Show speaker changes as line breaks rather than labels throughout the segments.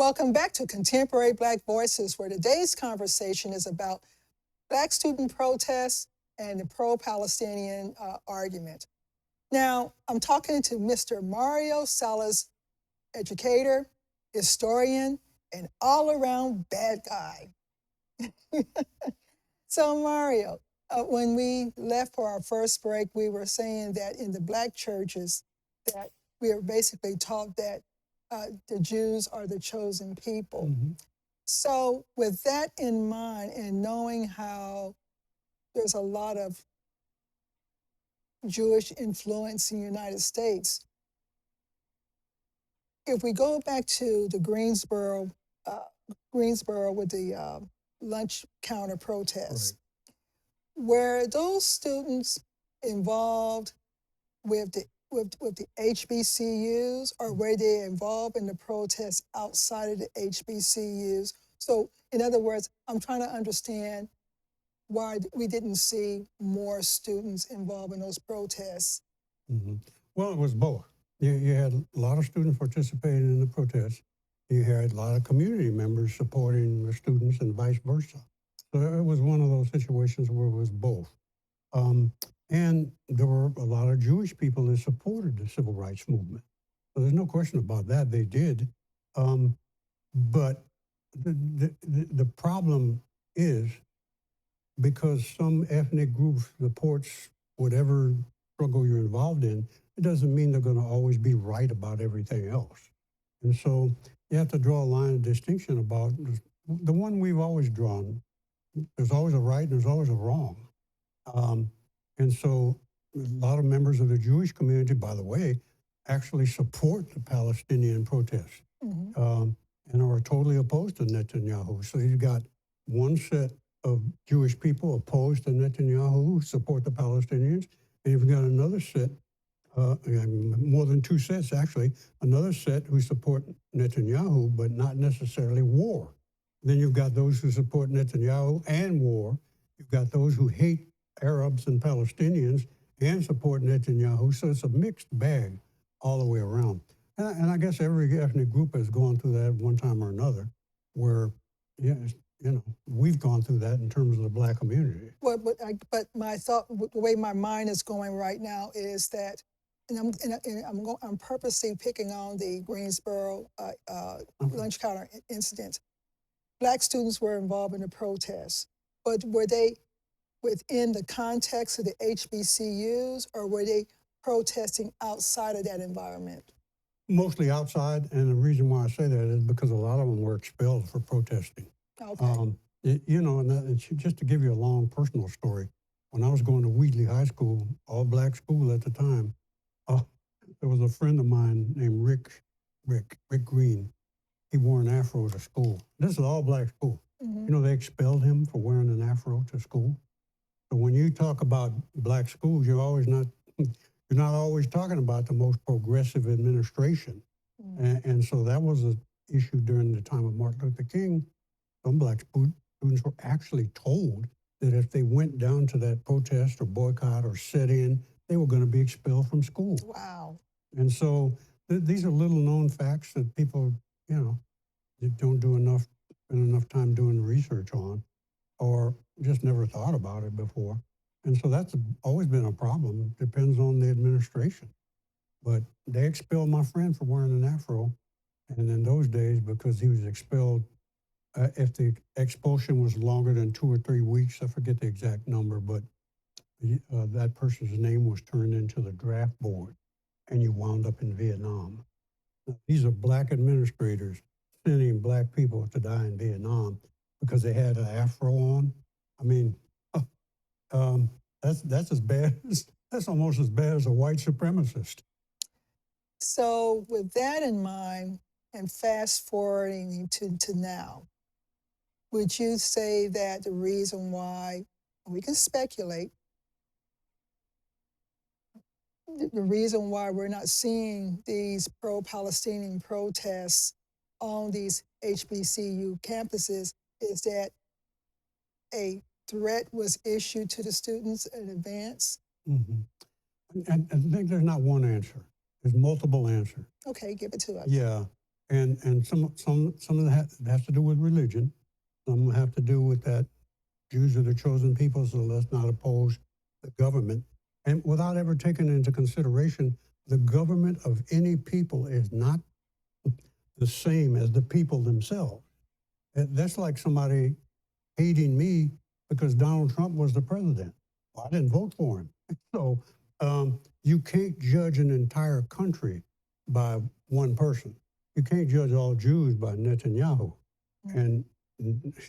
Welcome back to Contemporary Black Voices, where today's conversation is about Black student protests and the pro-Palestinian argument. Now, I'm talking to Mr. Mario Salas, educator, historian, and all-around bad guy. So Mario, when we left for our first break, we were saying that in the Black churches, that we are basically taught that the Jews are the chosen people.
Mm-hmm.
So with that in mind and knowing how there's a lot of Jewish influence in the United States, if we go back to the Greensboro with the lunch counter protests, were those students involved with the HBCUs, or were they involved in the protests outside of the HBCUs? So in other words, I'm trying to understand why we didn't see more students involved in those protests.
Mm-hmm. Well, it was both. You had a lot of students participating in the protests. You had a lot of community members supporting the students and vice versa. So it was one of those situations where it was both. And there were a lot of Jewish people that supported the civil rights movement. So there's no question about that. They did. But the problem is because some ethnic group supports whatever struggle you're involved in, it doesn't mean they're going to always be right about everything else. And so you have to draw a line of distinction about the one we've always drawn. There's always a right and there's always a wrong. And so a lot of members of the Jewish community, by the way, actually support the Palestinian protests and are totally opposed to Netanyahu. So you've got one set of Jewish people opposed to Netanyahu who support the Palestinians, and you've got another set, more than two sets actually, another set who support Netanyahu, but not necessarily war. Then you've got those who support Netanyahu and war. You've got those who hate Arabs and Palestinians and support Netanyahu. So it's a mixed bag all the way around. And I guess every ethnic group has gone through that one time or another, where, we've gone through that in terms of the Black community.
Well, but my thought, the way my mind is going right now is that, and I'm purposely picking on the Greensboro lunch counter incident. Black students were involved in the protests, but were they within the context of the HBCUs, or were they protesting outside of that environment?
Mostly outside, and the reason why I say that is because a lot of them were expelled for protesting.
Okay.
And just to give you a long personal story, when I was going to Wheatley High School, all Black school at the time, there was a friend of mine named Rick Green. He wore an afro to school. This is all Black school.
Mm-hmm.
They expelled him for wearing an afro to school. So when you talk about Black schools, you're not always talking about the most progressive administration.
Mm-hmm.
And so that was an issue during the time of Martin Luther King. Some Black students were actually told that if they went down to that protest or boycott or sit in, they were going to be expelled from school.
Wow.
And so these are little known facts that people, don't do spend enough time doing research on, or just never thought about it before. And so that's always been a problem. Depends on the administration. But they expelled my friend for wearing an afro. And in those days, because he was expelled, if the expulsion was longer than 2 or 3 weeks, I forget the exact number, but that person's name was turned into the draft board, and you wound up in Vietnam. Now, these are Black administrators sending Black people to die in Vietnam because they had an afro on. I mean, that's as bad. That's almost as bad as a white supremacist.
So with that in mind, and fast forwarding to now, would you say that the reason why, we can speculate, the reason why we're not seeing these pro-Palestinian protests on these HBCU campuses is that a threat was issued to the students in advance?
And I think there's not one answer. There's multiple answers.
Okay, give it to us.
Yeah. and some of that has to do with religion. Some have to do with that Jews are the chosen people, so let's not oppose the government. And without ever taking into consideration, the government of any people is not the same as the people themselves. That's like somebody hating me because Donald Trump was the president. Well, I didn't vote for him. So you can't judge an entire country by one person. You can't judge all Jews by Netanyahu. And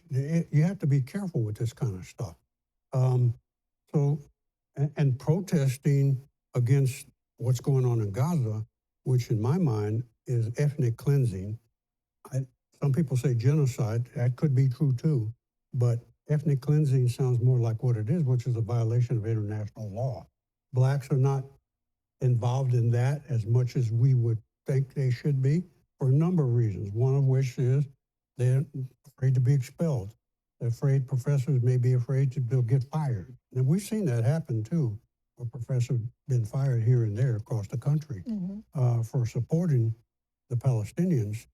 you have to be careful with this kind of stuff. So, and protesting against what's going on in Gaza, which in my mind is ethnic cleansing. Some people say genocide. That could be true too. But ethnic cleansing sounds more like what it is, which is a violation of international law. Blacks are not involved in that as much as we would think they should be for a number of reasons, one of which is they're afraid to be expelled. They're afraid professors may be afraid they'll get fired. And we've seen that happen too, where professors been fired here and there across the country for supporting the Palestinians.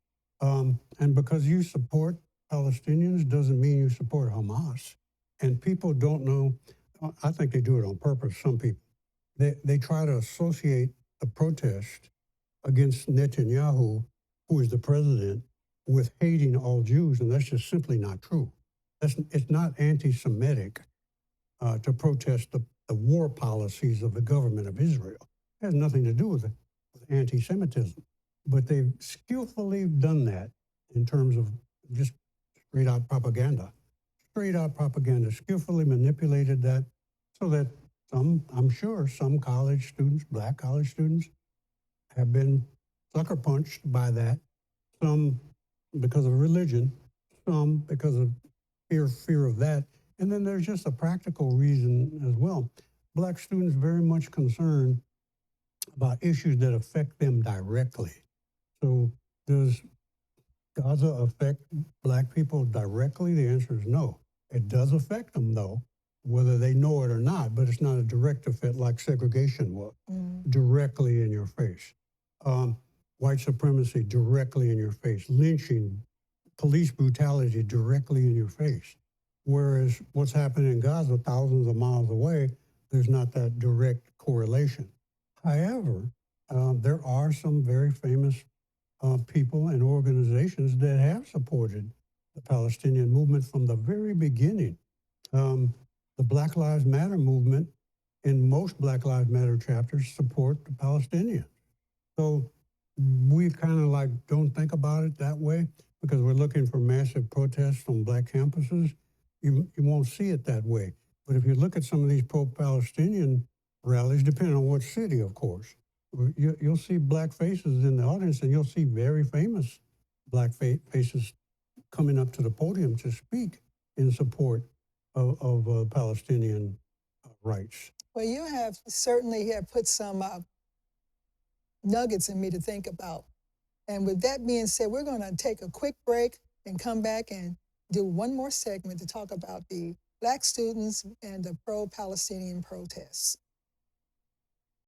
And because you support Palestinians doesn't mean you support Hamas. And people don't know, I think they do it on purpose, some people. They try to associate the protest against Netanyahu, who is the president, with hating all Jews, and that's just simply not true. It's not anti-Semitic to protest the war policies of the government of Israel. It has nothing to do with anti-Semitism. But they've skillfully done that in terms of just straight-out propaganda. Straight-out propaganda, skillfully manipulated that so that I'm sure some college students, black college students, have been sucker punched by that. Some because of religion, some because of fear of that. And then there's just a practical reason as well. Black students very much concerned about issues that affect them directly. So does Gaza affect black people directly? The answer is no. It does affect them though, whether they know it or not, but it's not a direct effect like segregation was, directly in your face. White supremacy directly in your face, lynching, police brutality directly in your face. Whereas what's happening in Gaza, thousands of miles away, there's not that direct correlation. However, there are some very famous people and organizations that have supported the Palestinian movement from the very beginning. The Black Lives Matter movement in most Black Lives Matter chapters support the Palestinians. So we kind of like don't think about it that way because we're looking for massive protests on black campuses. You won't see it that way. But if you look at some of these pro-Palestinian rallies, depending on what city, of course, you'll see black faces in the audience and you'll see very famous black faces coming up to the podium to speak in support of Palestinian rights.
Well, you have certainly put some nuggets in me to think about. And with that being said, we're going to take a quick break and come back and do one more segment to talk about the Black students and the pro-Palestinian protests.